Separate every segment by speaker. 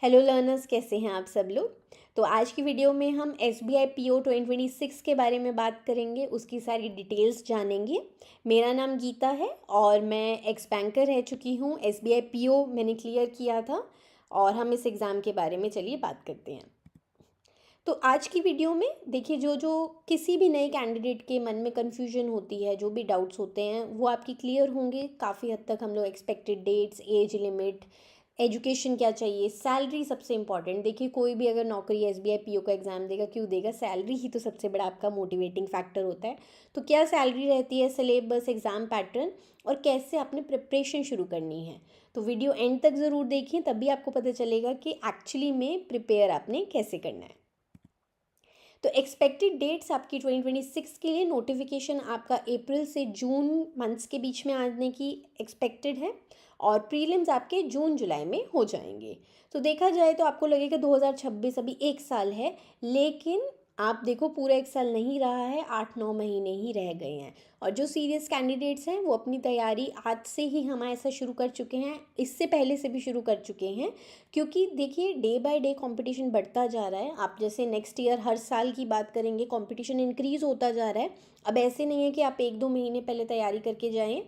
Speaker 1: Hello learners, कैसे हैं आप सब लोग। तो आज की वीडियो में हम SBI PO 2026 के बारे में बात करेंगे, उसकी सारी डिटेल्स जानेंगे। मेरा नाम गीता है और मैं एक्स बैंकर रह चुकी हूँ। SBI PO मैंने क्लियर किया था और हम इस एग्ज़ाम के बारे में चलिए बात करते हैं। तो आज की वीडियो में देखिए, जो जो किसी भी नए कैंडिडेट के मन में कन्फ्यूजन होती है, जो भी डाउट्स होते हैं वो आपकी क्लियर होंगे। काफ़ी हद तक हम लोग expected dates, age limit, education क्या चाहिए, सैलरी सबसे इंपॉर्टेंट। देखिए, कोई भी अगर नौकरी SBI PO का एग्ज़ाम देगा, क्यों देगा? सैलरी ही तो सबसे बड़ा आपका मोटिवेटिंग फैक्टर होता है। तो क्या सैलरी रहती है, सिलेबस, एग्ज़ाम पैटर्न और कैसे आपने प्रिपरेशन शुरू करनी है। तो वीडियो एंड तक ज़रूर देखिए, तभी आपको पता चलेगा कि एक्चुअली में प्रिपेयर आपने कैसे करना है। तो एक्सपेक्टेड डेट्स आपकी 2026 के लिए नोटिफिकेशन आपका अप्रैल से जून मंथ्स के बीच में आने की एक्सपेक्टेड है और प्रीलिम्स आपके जून जुलाई में हो जाएंगे। तो देखा जाए तो आपको लगेगा 2026 अभी एक साल है, लेकिन आप देखो पूरा एक साल नहीं रहा है, 8-9 महीने ही रह गए हैं। और जो सीरियस कैंडिडेट्स हैं वो अपनी तैयारी आज से ही हमारे साथ शुरू कर चुके हैं, इससे पहले से भी शुरू कर चुके हैं। क्योंकि देखिए, डे बाय डे कंपटीशन बढ़ता जा रहा है। आप जैसे नेक्स्ट ईयर हर साल की बात करेंगे, कंपटीशन इंक्रीज़ होता जा रहा है। अब ऐसे नहीं है कि आप 1-2 महीने पहले तैयारी करके जाएं,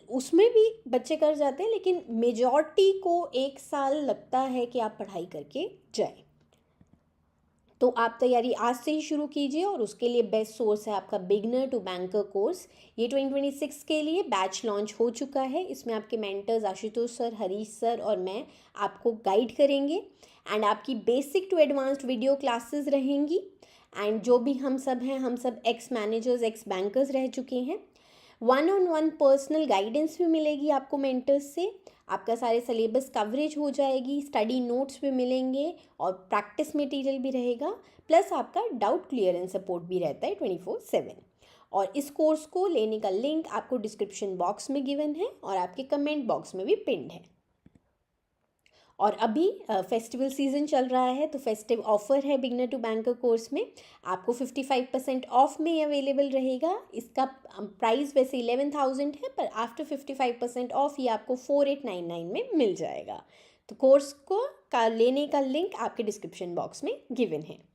Speaker 1: उसमें भी बच्चे कर जाते हैं, लेकिन मेजॉरिटी को एक साल लगता है कि आप पढ़ाई करके जाएं। तो आप तैयारी आज से ही शुरू कीजिए और उसके लिए बेस्ट सोर्स है आपका बिगनर टू बैंकर कोर्स। ये 2026 के लिए बैच लॉन्च हो चुका है। इसमें आपके mentors Ashutosh sir, Harish sir और मैं आपको गाइड करेंगे एंड आपकी basic to advanced video classes रहेंगी। एंड जो भी हम सब हैं, हम सब एक्स मैनेजर्स, एक्स बैंकर्स रह चुके हैं। 1-on-1 पर्सनल गाइडेंस भी मिलेगी आपको मेंटर्स से। आपका सारे सिलेबस कवरेज हो जाएगी, स्टडी नोट्स भी मिलेंगे और प्रैक्टिस मटेरियल भी रहेगा। प्लस आपका डाउट क्लियरेंस सपोर्ट भी रहता है 24/7। और इस कोर्स को लेने का लिंक आपको डिस्क्रिप्शन बॉक्स में गिवन है और आपके कमेंट बॉक्स में भी पिन्ड है। और अभी फेस्टिवल सीज़न चल रहा है, तो फेस्टिव ऑफर है बिगनर टू बैंकर कोर्स में। आपको 55% ऑफ में अवेलेबल रहेगा। इसका प्राइस वैसे 11,000 है, पर आफ्टर 55% ऑफ ये आपको 4899 में मिल जाएगा। तो कोर्स को लेने का लिंक आपके डिस्क्रिप्शन बॉक्स में गिवन है।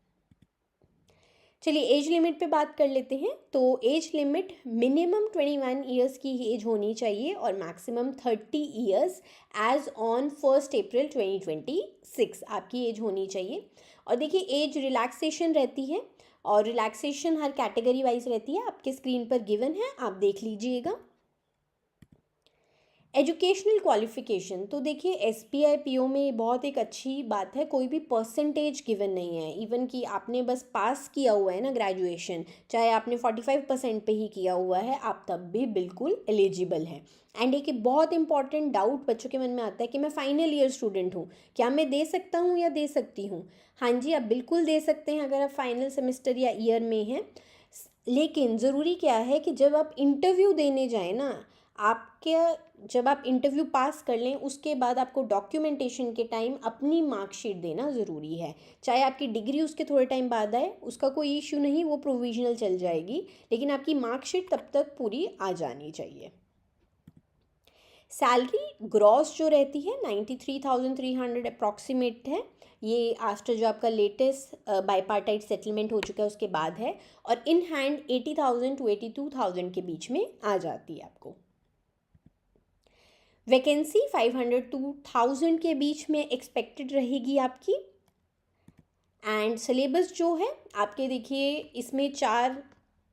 Speaker 1: चलिए एज लिमिट पे बात कर लेते हैं। तो एज लिमिट मिनिमम 21 ईयर्स की एज होनी चाहिए और मैक्सिमम 30 ईयर्स एज ऑन 1 अप्रैल 2026 आपकी एज होनी चाहिए। और देखिए, एज रिलैक्सेशन रहती है और रिलैक्सेशन हर कैटेगरी वाइज रहती है, आपके स्क्रीन पर गिवन है, आप देख लीजिएगा। एजुकेशनल क्वालिफिकेशन, तो देखिए SBI PO में बहुत एक अच्छी बात है, कोई भी परसेंटेज गिवन नहीं है। इवन कि आपने बस पास किया हुआ है ना ग्रेजुएशन, चाहे आपने 45% पे ही किया हुआ है, आप तब भी बिल्कुल एलिजिबल हैं। एंड एक बहुत इंपॉर्टेंट डाउट बच्चों के मन में आता है कि मैं फाइनल ईयर स्टूडेंट हूँ, क्या मैं दे सकता हूँ या दे सकती हूँ? हाँ जी, आप बिल्कुल दे सकते हैं अगर आप फाइनल सेमेस्टर या ईयर में हैं। लेकिन ज़रूरी क्या है कि जब आप इंटरव्यू देने जाएँ ना, आपके जब आप इंटरव्यू पास कर लें उसके बाद आपको डॉक्यूमेंटेशन के टाइम अपनी मार्कशीट देना ज़रूरी है। चाहे आपकी डिग्री उसके थोड़े टाइम बाद आए, उसका कोई इशू नहीं, वो प्रोविजनल चल जाएगी, लेकिन आपकी मार्कशीट तब तक पूरी आ जानी चाहिए। सैलरी ग्रॉस जो रहती है 93,300 अप्रॉक्सीमेट है। ये आफ्टर जो आपका लेटेस्ट बाईपार्टाइट सेटलमेंट हो चुका है उसके बाद है। और इन हैंड 80,000 to 82,000 के बीच में आ जाती है आपको। वैकेंसी 500 to 1000 के बीच में एक्सपेक्टेड रहेगी आपकी। एंड सिलेबस जो है आपके, देखिए इसमें 4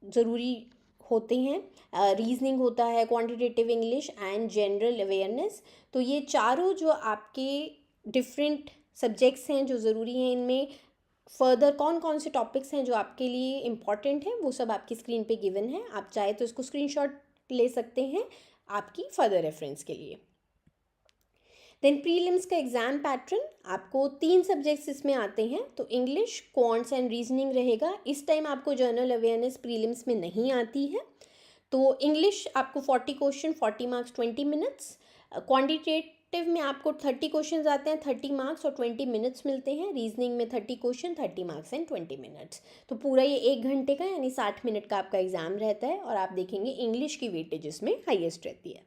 Speaker 1: ज़रूरी होते हैं। रीजनिंग होता है, quantitative English and general awareness. तो ये चारों जो आपके डिफरेंट सब्जेक्ट्स हैं जो ज़रूरी हैं, इनमें फर्दर कौन कौन से टॉपिक्स हैं जो आपके लिए इम्पॉर्टेंट हैं, वो सब आपकी स्क्रीन पे गिवन है। आप चाहे तो इसको स्क्रीनशॉट ले सकते हैं आपकी फर्दर रेफरेंस के लिए। देन प्रीलिम्स का एग्ज़ाम पैटर्न, आपको 3 सब्जेक्ट्स इसमें आते हैं। तो इंग्लिश, क्वांट्स एंड रीजनिंग रहेगा। इस टाइम आपको जनरल अवेयरनेस प्रीलिम्स में नहीं आती है। तो इंग्लिश आपको 40 क्वेश्चन, 40 मार्क्स, 20 मिनट्स। क्वांटिटेटिव में आपको 30 क्वेश्चंस आते हैं, 30 मार्क्स और 20 मिनट्स मिलते हैं। रीजनिंग में 30 क्वेश्चन, 30 मार्क्स एंड 20 मिनट्स। तो पूरा ये 1 घंटे का यानी 60 मिनट का आपका एग्ज़ाम रहता है। और आप देखेंगे इंग्लिश की वेटेज इसमें हाईएस्ट रहती है।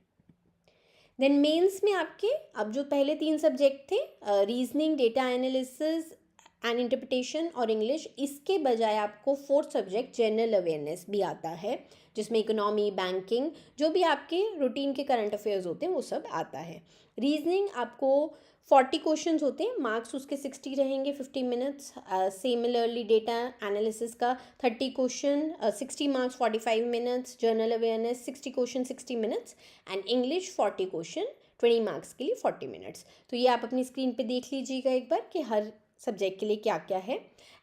Speaker 1: देन मेंस में आपके अब जो पहले 3 सब्जेक्ट थे, reasoning, data analysis and interpretation और इंग्लिश, इसके बजाय आपको 4th सब्जेक्ट जनरल अवेयरनेस भी आता है, जिसमें इकोनॉमी, बैंकिंग, जो भी आपके रूटीन के करंट अफेयर्स होते हैं वो सब आता है। रीजनिंग आपको 40 क्वेश्चंस होते हैं, मार्क्स उसके 60 रहेंगे, 50 मिनट्स। सिमिलरली डेटा एनालिसिस का 30 question, 60 marks, 45 minutes. General awareness 60 question, 60 minutes. And English 40 question, 20 marks के लिए 40 मिनट्स। तो ये आप अपनी स्क्रीन पे देख लीजिएगा एक बार कि हर सब्जेक्ट के लिए क्या क्या है।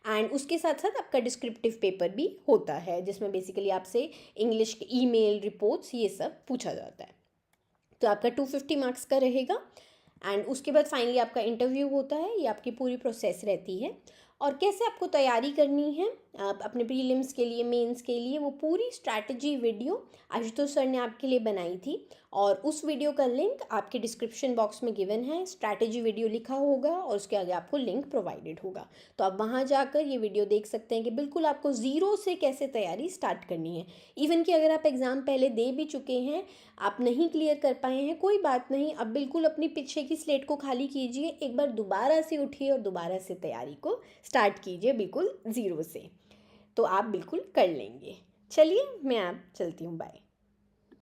Speaker 1: एंड उसके साथ साथ आपका डिस्क्रिप्टिव पेपर भी होता है, जिसमें बेसिकली आपसे इंग्लिश के ईमेल, रिपोर्ट्स, ये सब पूछा जाता है। तो आपका 250 मार्क्स का रहेगा। एंड उसके बाद फाइनली आपका इंटरव्यू होता है। ये आपकी पूरी प्रोसेस रहती है। और कैसे आपको तैयारी करनी है अपने प्रीलिम्स के लिए, मेंस के लिए, वो पूरी स्ट्रैटेजी वीडियो आशुतोष सर ने आपके लिए बनाई थी, और उस वीडियो का लिंक आपके डिस्क्रिप्शन बॉक्स में गिवन है। स्ट्रैटेजी वीडियो लिखा होगा और उसके आगे आपको लिंक प्रोवाइडेड होगा, तो आप वहाँ जाकर ये वीडियो देख सकते हैं कि बिल्कुल आपको ज़ीरो से कैसे तैयारी स्टार्ट करनी है। इवन कि अगर आप एग्ज़ाम पहले दे भी चुके हैं, आप नहीं क्लियर कर पाए हैं, कोई बात नहीं, अब बिल्कुल अपनी पीछे की स्लेट को खाली कीजिए, एक बार दोबारा से उठिए और दोबारा से तैयारी को स्टार्ट कीजिए बिल्कुल ज़ीरो से, तो आप बिल्कुल कर लेंगे। चलिए मैं आप चलती हूँ, बाय।